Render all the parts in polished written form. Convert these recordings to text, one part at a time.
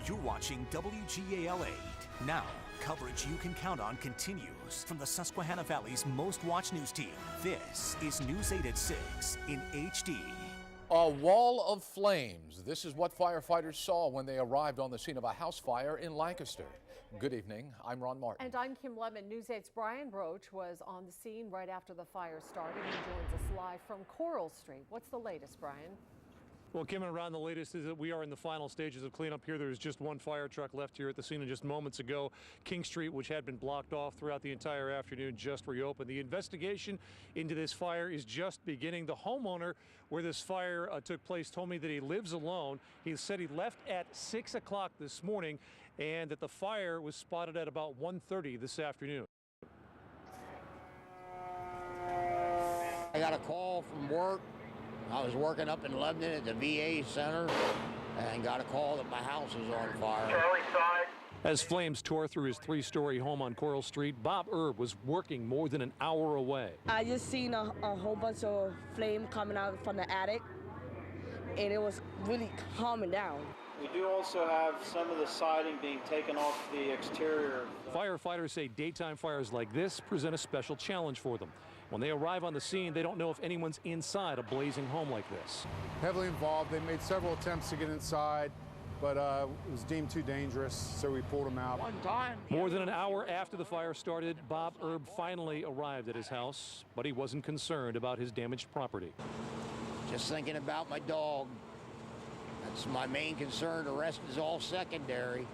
You're watching WGAL 8. Now, coverage you can count on continues from the Susquehanna Valley's most watched news team. This is News 8 at 6 in HD. A wall of flames. This is what firefighters saw when they arrived on the scene of a house fire in Lancaster. Good evening. I'm Ron Martin. And I'm Kim Lemon. News 8's Brian Roach was on the scene right after the fire started. He joins us live from Coral Street. What's the latest, Brian? Well, Kim and Ron, the latest is that we are in the final stages of cleanup here. There's just one fire truck left here at the scene, and just moments ago, King Street, which had been blocked off throughout the entire afternoon, just reopened. The investigation into this fire is just beginning. The homeowner where this fire took place told me that he lives alone. He said he left at 6 o'clock this morning and that the fire was spotted at about 1:30 this afternoon. I got a call from work. I was working up in Lebanon at the VA center and got a call that my house was on fire. As flames tore through his 3-story home on Coral Street, Bob Erb was working more than an hour away. I just seen a whole bunch of flame coming out from the attic, and it was really calming down. We do also have some of the siding being taken off the exterior. Firefighters say daytime fires like this present a special challenge for them. When they arrive on the scene, they don't know if anyone's inside a blazing home like this. Heavily involved. They made several attempts to get inside, but it was deemed too dangerous, so we pulled them out. More than an hour after the fire started, Bob Erb finally arrived at his house, but he wasn't concerned about his damaged property. Just thinking about my dog. That's my main concern. The rest is all secondary.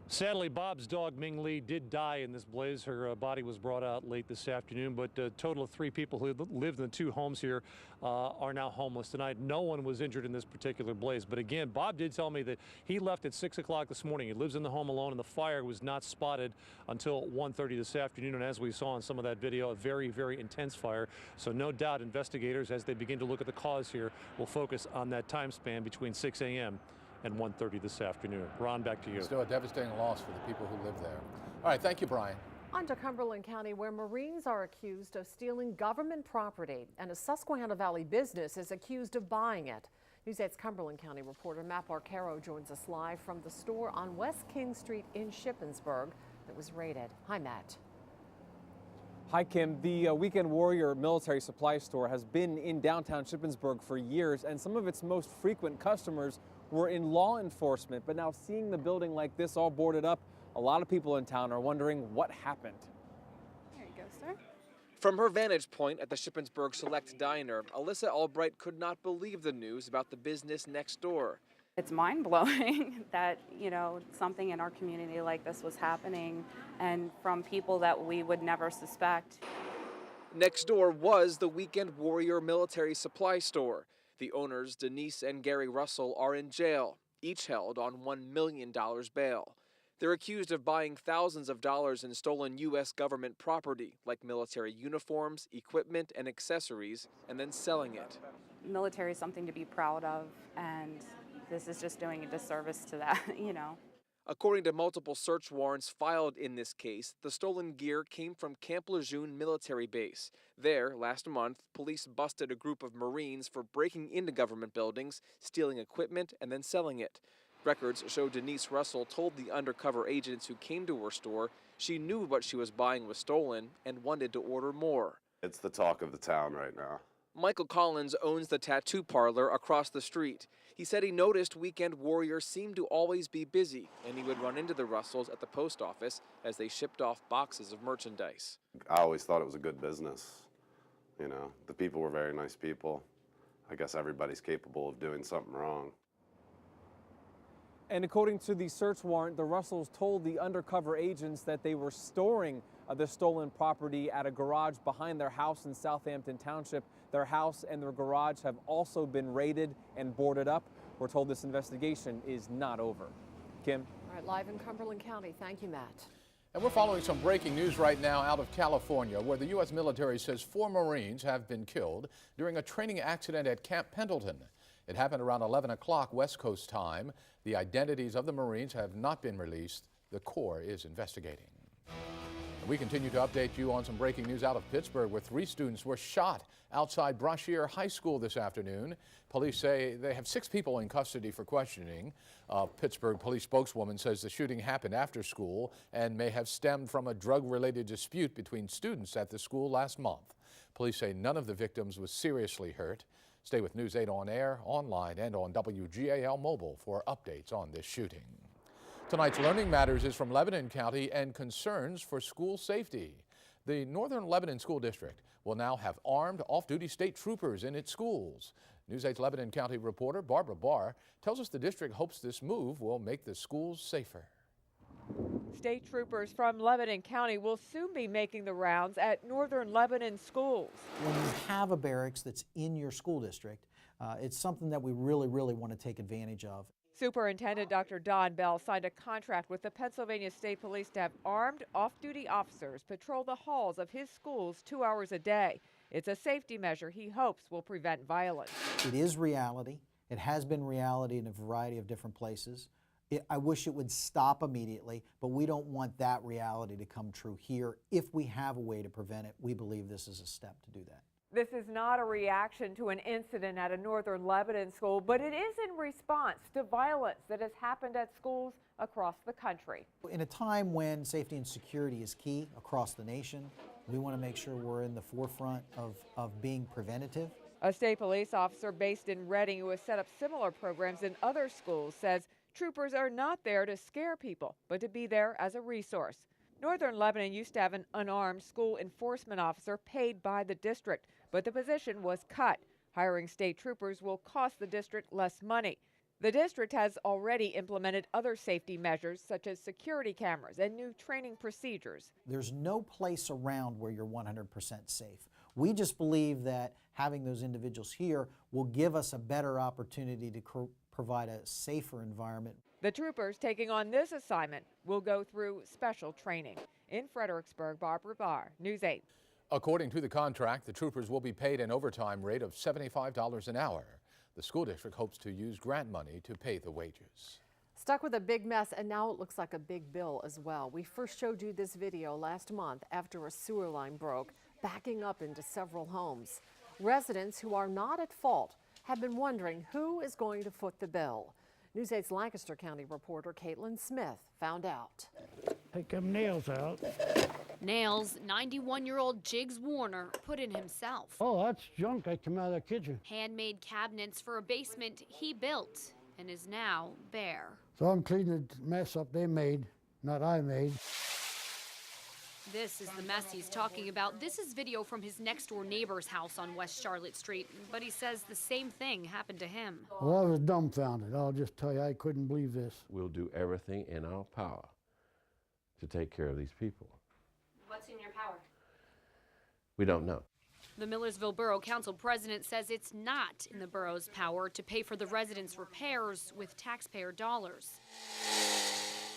Sadly, Bob's dog, Ming Lee, did die in this blaze. Her body was brought out late this afternoon, but a total of 3 people who lived in the 2 homes here are now homeless tonight. No one was injured in this particular blaze. But again, Bob did tell me that he left at 6 o'clock this morning. He lives in the home alone, and the fire was not spotted until 1:30 this afternoon. And as we saw in some of that video, a very, very intense fire. So no doubt investigators, as they begin to look at the cause here, will focus on that time span between 6 a.m. and 1:30 this afternoon. Ron, back to you. Still a devastating loss for the people who live there. All right, thank you, Brian. On to Cumberland County, where Marines are accused of stealing government property, and a Susquehanna Valley business is accused of buying it. News 8's Cumberland County reporter Matt Arcaro joins us live from the store on West King Street in Shippensburg that was raided. Hi, Matt. Hi, Kim. The Weekend Warrior military supply store has been in downtown Shippensburg for years, and some of its most frequent customers were in law enforcement. But now, seeing the building like this all boarded up, a lot of people in town are wondering what happened. There you go, sir. From her vantage point at the Shippensburg Select Diner, Alyssa Albright could not believe the news about the business next door. It's mind-blowing that, something in our community like this was happening, and from people that we would never suspect. Next door was the Weekend Warrior military supply store. The owners, Denise and Gary Russell, are in jail, each held on $1 million bail. They're accused of buying thousands of dollars in stolen U.S. government property, like military uniforms, equipment, and accessories, and then selling it. Military is something to be proud of, and this is just doing a disservice to that, According to multiple search warrants filed in this case, the stolen gear came from Camp Lejeune military base. There, last month, police busted a group of Marines for breaking into government buildings, stealing equipment, and then selling it. Records show Denise Russell told the undercover agents who came to her store she knew what she was buying was stolen and wanted to order more. It's the talk of the town right now. Michael Collins owns the tattoo parlor across the street. He said he noticed Weekend Warrior seemed to always be busy, and he would run into the Russells at the post office as they shipped off boxes of merchandise. I always thought it was a good business. The people were very nice people. I guess everybody's capable of doing something wrong. And according to the search warrant, the Russells told the undercover agents that they were storing the stolen property at a garage behind their house in Southampton Township. Their house and their garage have also been raided and boarded up. We're told this investigation is not over. Kim? All right, live in Cumberland County. Thank you, Matt. And we're following some breaking news right now out of California, where the U.S. military says 4 Marines have been killed during a training accident at Camp Pendleton. It happened around 11 o'clock West Coast time. The identities of the Marines have not been released. The Corps is investigating. We continue to update you on some breaking news out of Pittsburgh, where 3 students were shot outside Brashear High School this afternoon. Police say they have 6 people in custody for questioning. A Pittsburgh police spokeswoman says the shooting happened after school and may have stemmed from a drug-related dispute between students at the school last month. Police say none of the victims was seriously hurt. Stay with News 8 on air, online, and on WGAL Mobile for updates on this shooting. Tonight's Learning Matters is from Lebanon County and concerns for school safety. The Northern Lebanon School District will now have armed off-duty state troopers in its schools. News 8's Lebanon County reporter Barbara Barr tells us the district hopes this move will make the schools safer. State troopers from Lebanon County will soon be making the rounds at Northern Lebanon schools. When you have a barracks that's in your school district, it's something that we really want to take advantage of. Superintendent Dr. Don Bell signed a contract with the Pennsylvania State Police to have armed off-duty officers patrol the halls of his schools 2 hours a day. It's a safety measure he hopes will prevent violence. It is reality. It has been reality in a variety of different places. I wish it would stop immediately, but we don't want that reality to come true here. If we have a way to prevent it, we believe this is a step to do that. This is not a reaction to an incident at a Northern Lebanon school, but it is in response to violence that has happened at schools across the country. In a time when safety and security is key across the nation, we want to make sure we're in the forefront of being preventative. A state police officer based in Reading who has set up similar programs in other schools says troopers are not there to scare people, but to be there as a resource. Northern Lebanon used to have an unarmed school enforcement officer paid by the district, but the position was cut. Hiring state troopers will cost the district less money. The district has already implemented other safety measures such as security cameras and new training procedures. There's no place around where you're 100% safe. We just believe that having those individuals here will give us a better opportunity to provide a safer environment. The troopers taking on this assignment will go through special training. In Fredericksburg, Barbara Barr, News 8. According to the contract, the troopers will be paid an overtime rate of $75 an hour. The school district hopes to use grant money to pay the wages. Stuck with a big mess, and now it looks like a big bill as well. We first showed you this video last month after a sewer line broke, backing up into several homes. Residents who are not at fault have been wondering who is going to foot the bill. News 8's Lancaster County reporter Caitlin Smith found out. Take them nails out. Nails 91-year-old Jiggs Warner put in himself. Oh, that's junk that came out of the kitchen. Handmade cabinets for a basement he built and is now bare. So I'm cleaning the mess up they made, not I made. This is the mess he's talking about. This is video from his next-door neighbor's house on West Charlotte Street, but he says the same thing happened to him. Well, I was dumbfounded. I'll just tell you, I couldn't believe this. We'll do everything in our power to take care of these people. What's in your power? We don't know. The Millersville Borough Council president says it's not in the borough's power to pay for the residents' repairs with taxpayer dollars.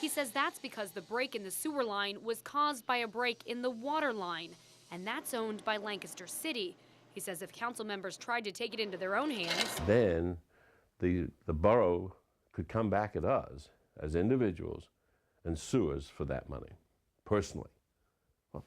He says that's because the break in the sewer line was caused by a break in the water line, and that's owned by Lancaster City. He says if council members tried to take it into their own hands, then the borough could come back at us as individuals and sue us for that money, personally. Well,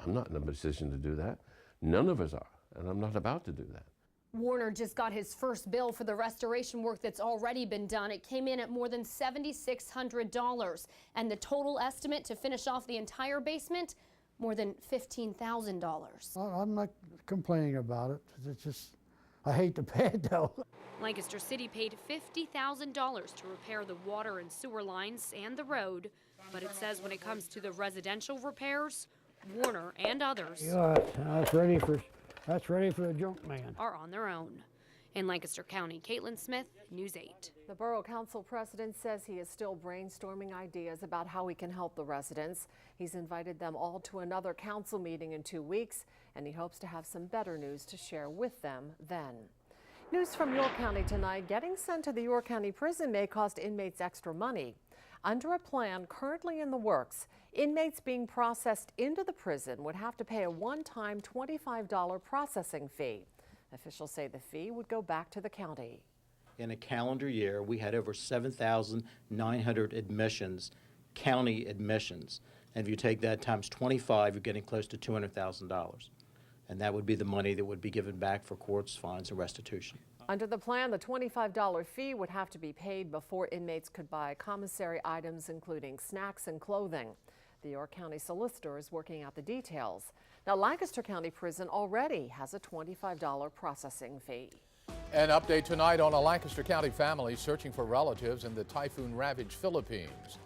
I'm not in a position to do that. None of us are, and I'm not about to do that. Warner just got his first bill for the restoration work that's already been done. It came in at more than $7,600, and the total estimate to finish off the entire basement, more than $15,000. I'm not complaining about it. It's just, I hate to pay it though. Lancaster City paid $50,000 to repair the water and sewer lines and the road, but it says when it comes to the residential repairs, Warner and others That's ready for the junk man. Are on their own. In Lancaster County, Caitlin Smith, News 8. The Borough Council president says he is still brainstorming ideas about how he can help the residents. He's invited them all to another council meeting in 2 weeks, and he hopes to have some better news to share with them then. News from York County tonight. Getting sent to the York County prison may cost inmates extra money. Under a plan currently in the works, inmates being processed into the prison would have to pay a one-time $25 processing fee. Officials say the fee would go back to the county. In a calendar year, we had over 7,900 admissions, county admissions, And if you take that times 25, you're getting close to $200,000. And that would be the money that would be given back for courts, fines, and restitution. Under the plan, the $25 fee would have to be paid before inmates could buy commissary items, including snacks and clothing. The York County solicitor is working out the details. Now, Lancaster County Prison already has a $25 processing fee. An update tonight on a Lancaster County family searching for relatives in the typhoon-ravaged Philippines.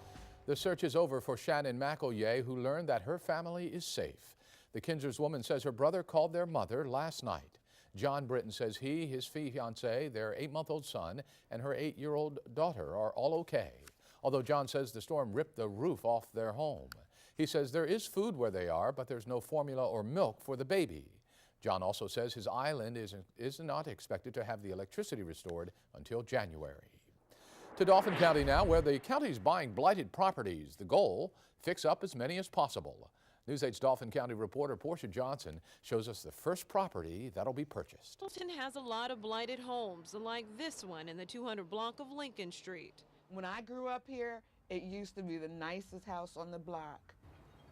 The search is over for Shannon McElye, who learned that her family is safe. The Kinzers woman says her brother called their mother last night. John Britton says he, his fiancée, their 8-month-old son, and her 8-year-old daughter are all okay. Although John says the storm ripped the roof off their home. He says there is food where they are, but there's no formula or milk for the baby. John also says his island is not expected to have the electricity restored until January. To Dauphin County now, where the county is buying blighted properties. The goal, fix up as many as possible. News 8's Dauphin County reporter Portia Johnson shows us the first property that'll be purchased. Dauphin has a lot of blighted homes, like this one in the 200 block of Lincoln Street. When I grew up here, it used to be the nicest house on the block.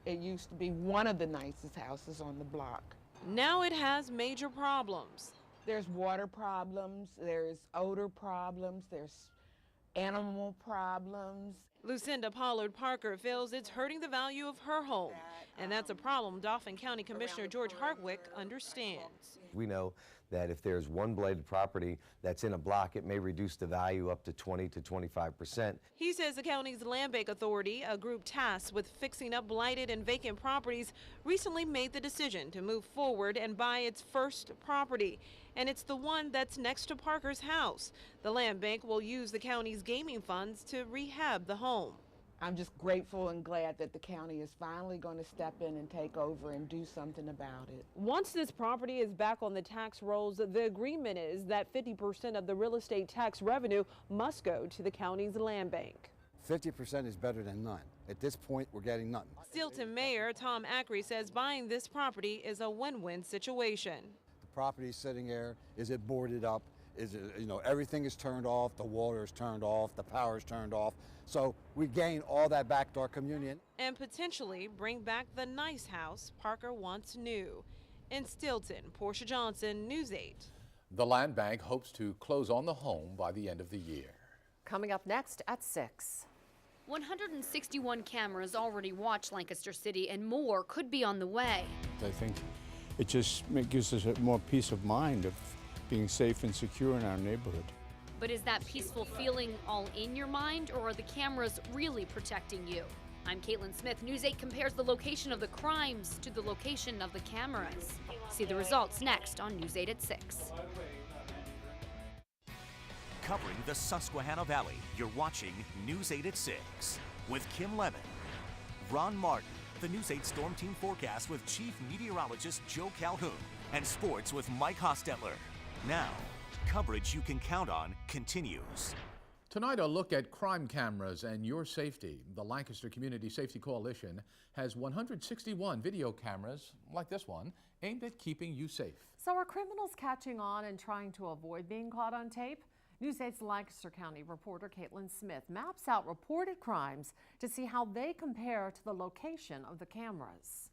It used to be one of the nicest houses on the block. Now it has major problems. There's water problems, there's odor problems, there's animal problems. Lucinda Pollard Parker feels it's hurting the value of her home, and that's a problem Dauphin County Commissioner George Hartwick understands. We know that if there's one blighted property that's in a block, it may reduce the value up to 20 to 25%. He says the county's Land Bank Authority, a group tasked with fixing up blighted and vacant properties, recently made the decision to move forward and buy its first property. And it's the one that's next to Parker's house. The Land Bank will use the county's gaming funds to rehab the home. I'm just grateful and glad that the county is finally going to step in and take over and do something about it. Once this property is back on the tax rolls, the agreement is that 50% of the real estate tax revenue must go to the county's land bank. 50% is better than none. At this point, we're getting nothing. Stilton Mayor Tom Ackrey says buying this property is a win-win situation. The property is sitting there. Is it boarded up? Is it, everything is turned off, the water is turned off, the power is turned off. So we gain all that back to our community. And potentially bring back the nice house Parker once knew. In Stilton, Portia Johnson, News 8. The Land Bank hopes to close on the home by the end of the year. Coming up next at 6. 161 cameras already watch Lancaster City, and more could be on the way. I think it just gives us more peace of mind of being safe and secure in our neighborhood. But is that peaceful feeling all in your mind, or are the cameras really protecting you? I'm Caitlin Smith. News 8 compares the location of the crimes to the location of the cameras. See the results next on News 8 at 6. Covering the Susquehanna Valley, you're watching News 8 at 6 with Kim Levin, Ron Martin, the News 8 Storm Team Forecast with Chief Meteorologist Joe Calhoun, and Sports with Mike Hostetler. Now, coverage you can count on continues. Tonight, a look at crime cameras and your safety. The Lancaster Community Safety Coalition has 161 video cameras, like this one, aimed at keeping you safe. So are criminals catching on and trying to avoid being caught on tape? News 8's Lancaster County reporter Caitlin Smith maps out reported crimes to see how they compare to the location of the cameras.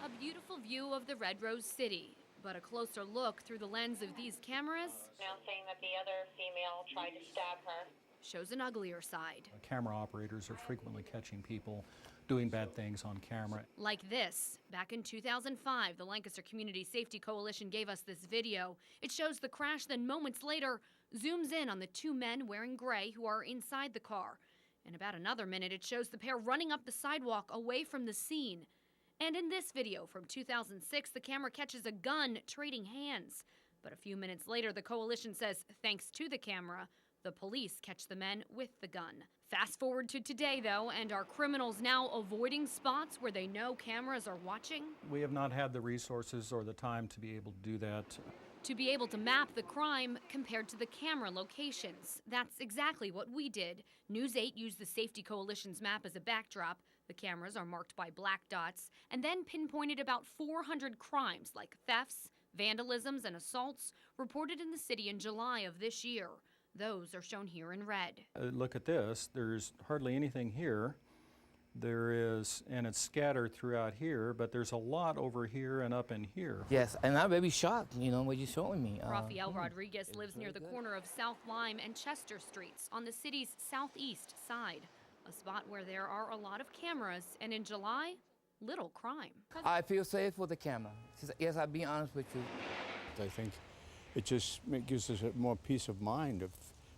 A beautiful view of the Red Rose City. But a closer look through the lens of these cameras now saying that the other female tried to stab her shows an uglier side. Camera operators are frequently catching people doing bad things on camera. Like this. Back in 2005, the Lancaster Community Safety Coalition gave us this video. It shows the crash, then moments later zooms in on the two men wearing gray who are inside the car. In about another minute, it shows the pair running up the sidewalk away from the scene. And in this video from 2006, the camera catches a gun trading hands. But a few minutes later, the coalition says, thanks to the camera, the police catch the men with the gun. Fast forward to today, though, and are criminals now avoiding spots where they know cameras are watching? We have not had the resources or the time to be able to do that. To be able to map the crime compared to the camera locations. That's exactly what we did. News 8 used the Safety Coalition's map as a backdrop. The cameras are marked by black dots and then pinpointed about 400 crimes like thefts, vandalisms, and assaults reported in the city in July of this year. Those are shown here in red. Look at this. There's hardly anything here. There is, and it's scattered throughout here, but there's a lot over here and up in here. Yes, and I'm very shocked, what you're showing me. Rafael Rodriguez lives near the corner of South Lime and Chester Streets on the city's southeast side, a spot where there are a lot of cameras, and in July, little crime. I feel safe with the camera. Yes, I'll be honest with you. I think it just gives us more peace of mind of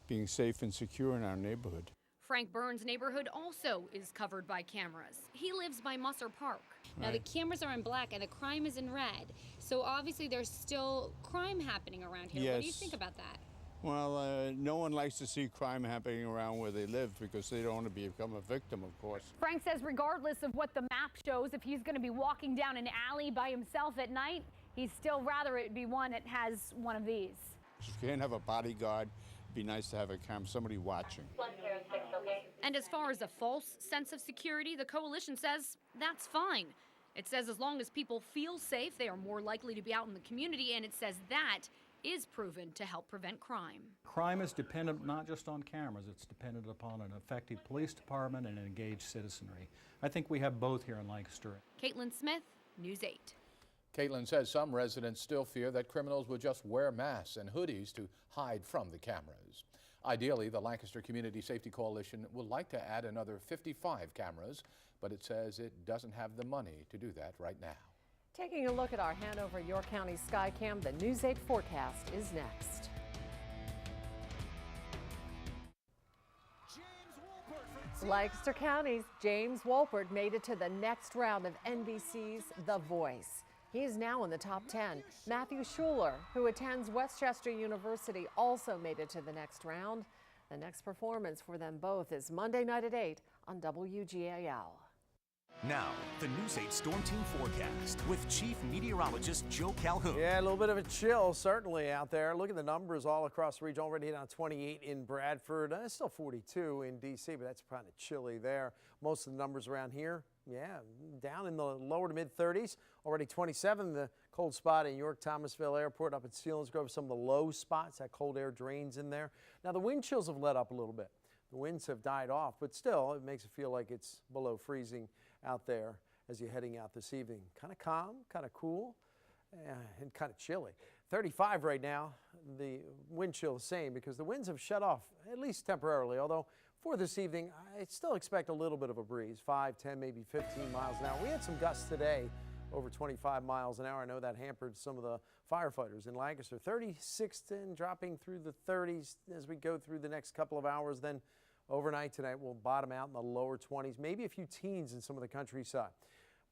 being safe and secure in our neighborhood. Frank Burns' neighborhood also is covered by cameras. He lives by Musser Park. Now the cameras are in black and the crime is in red. So obviously there's still crime happening around here. Yes. What do you think about that? Well, no one likes to see crime happening around where they live because they don't want to become a victim, of course. Frank says regardless of what the map shows, if he's going to be walking down an alley by himself at night, he'd still rather it be one that has one of these. If you can't have a bodyguard, it'd be nice to have a camera, somebody watching. And as far as a false sense of security, the coalition says that's fine. It says as long as people feel safe, they are more likely to be out in the community, and it says that is proven to help prevent crime. Crime is dependent not just on cameras, it's dependent upon an effective police department and an engaged citizenry. I think we have both here in Lancaster. Caitlin Smith, News 8. Caitlin says some residents still fear that criminals would just wear masks and hoodies to hide from the cameras. Ideally, the Lancaster Community Safety Coalition would like to add another 55 cameras, but it says it doesn't have the money to do that right now. Taking a look at our Hanover, York County Skycam, the News 8 forecast is next. Lancaster County's James Wolpert made it to the next round of NBC's The Voice. He is now in the top 10. Matthew Schuler, who attends Westchester University, also made it to the next round. The next performance for them both is Monday night at 8 on WGAL. Now, the News 8 Storm Team forecast with Chief Meteorologist Joe Calhoun. Yeah, a little bit of a chill certainly out there. Look at the numbers all across the region. Already down 28 in Bradford. It's still 42 in D.C., but that's kind of chilly there. Most of the numbers around here, yeah, down in the lower to mid 30s. Already 27, the cold spot in York Thomasville Airport, up at Selinsgrove. Some of the low spots, that cold air drains in there. Now the wind chills have let up a little bit. The winds have died off, but still it makes it feel like it's below freezing out there as you're heading out this evening. Kind of calm, kind of cool, and kind of chilly. 35 right now. The wind chill the same because the winds have shut off, at least temporarily, although for this evening, I still expect a little bit of a breeze, 5, 10, maybe 15 miles an hour. We had some gusts today, over 25 miles an hour. I know that hampered some of the firefighters in Lancaster. 36 and dropping through the 30s as we go through the next couple of hours. Then overnight tonight, we'll bottom out in the lower 20s, maybe a few teens in some of the countryside.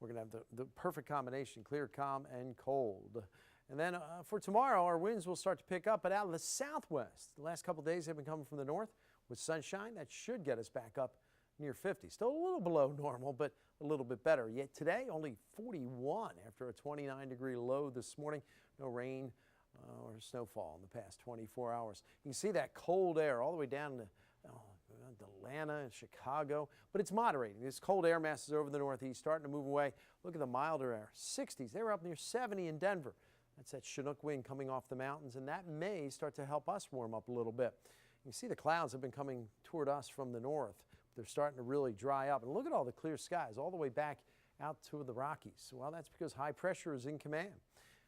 We're going to have the perfect combination, clear, calm, and cold. And then for tomorrow, our winds will start to pick up, but out of the southwest. The last couple of days have been coming from the north with sunshine. That should get us back up near 50. Still a little below normal, but a little bit better. Yet today, only 41 after a 29-degree low this morning. No rain or snowfall in the past 24 hours. You can see that cold air all the way down to Atlanta and Chicago, but it's moderating. This cold air mass is over the northeast, starting to move away. Look at the milder air, 60s. They were up near 70 in Denver. That's that Chinook wind coming off the mountains, and that may start to help us warm up a little bit. You see the clouds have been coming toward us from the north. They're starting to really dry up. And look at all the clear skies all the way back out to the Rockies. Well, that's because high pressure is in command,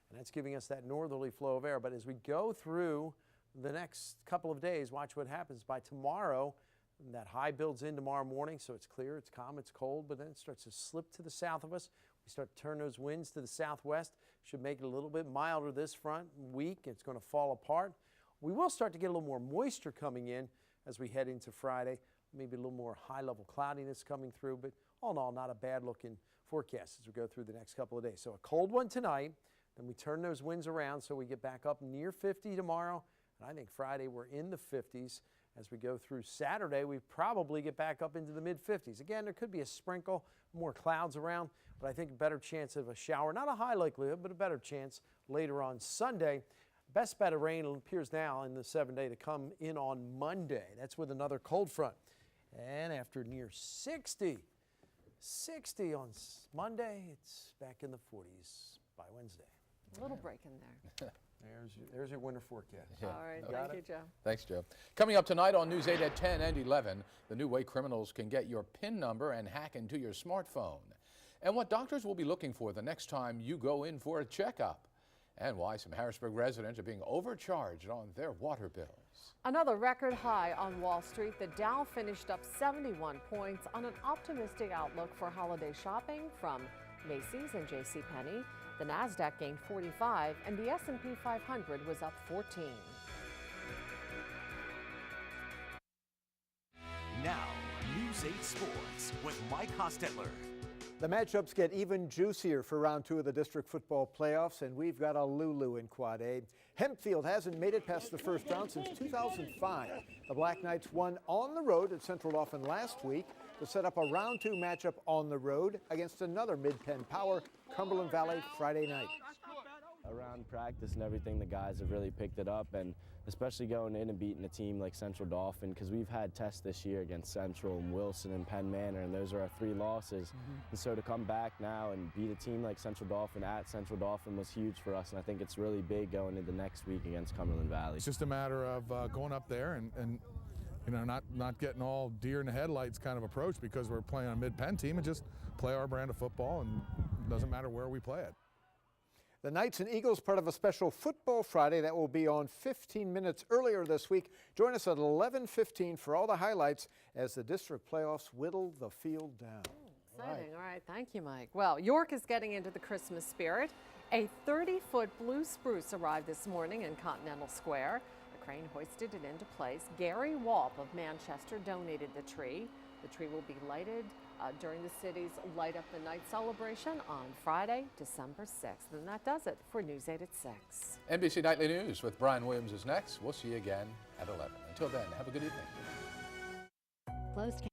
and that's giving us that northerly flow of air. But as we go through the next couple of days, watch what happens. By tomorrow, that high builds in tomorrow morning, so it's clear, it's calm, it's cold, but then it starts to slip to the south of us. We start to turn those winds to the southwest. Should make it a little bit milder this front week. It's going to fall apart. We will start to get a little more moisture coming in as we head into Friday. Maybe a little more high-level cloudiness coming through, but all in all, not a bad-looking forecast as we go through the next couple of days. So a cold one tonight, then we turn those winds around so we get back up near 50 tomorrow, and I think Friday we're in the 50s. As we go through Saturday, we probably get back up into the mid-50s. Again, there could be a sprinkle, more clouds around, but I think a better chance of a shower. Not a high likelihood, but a better chance later on Sunday. Best bet of rain appears now in the 7-day to come in on Monday. That's with another cold front. And after near 60 on Monday, it's back in the 40s by Wednesday. A little break in there. There's your winter forecast. Yeah. All right, Got thank it. you, Joe. Thanks, Joe. Coming up tonight on News 8 at 10 and 11, the new way criminals can get your PIN number and hack into your smartphone. And what doctors will be looking for the next time you go in for a checkup. And why some Harrisburg residents are being overcharged on their water bills. Another record high on Wall Street. The Dow finished up 71 points on an optimistic outlook for holiday shopping from Macy's and JCPenney. The Nasdaq gained 45 and the S&P 500 was up 14. Now, News 8 Sports with Mike Hostetler. The matchups get even juicier for round 2 of the district football playoffs, and we've got a Lulu in Quad A. Hempfield hasn't made it past the first round since 2005. The Black Knights won on the road at Central Dauphin last week to set up a round 2 matchup on the road against another Mid-Penn power, Cumberland Valley, Friday night. Around practice and everything, the guys have really picked it up, and especially going in and beating a team like Central Dauphin, because we've had tests this year against Central and Wilson and Penn Manor, and those are our 3 losses. And so to come back now and beat a team like Central Dauphin at Central Dauphin was huge for us, and I think it's really big going into next week against Cumberland Valley. It's just a matter of going up there and you know, not getting all deer in the headlights kind of approach, because we're playing a Mid-Penn team, and just play our brand of football, and it doesn't matter where we play it. The Knights and Eagles, part of a special Football Friday that will be on 15 minutes earlier this week. Join us at 11:15 for all the highlights as the district playoffs whittle the field down. Exciting. All right. Thank you, Mike. Well, York is getting into the Christmas spirit. A 30-foot blue spruce arrived this morning in Continental Square. The crane hoisted it into place. Gary Walp of Manchester donated the tree. The tree will be lighted during the city's Light Up the Night celebration on Friday, December 6th. And that does it for News 8 at 6. NBC Nightly News with Brian Williams is next. We'll see you again at 11. Until then, have a good evening. Closed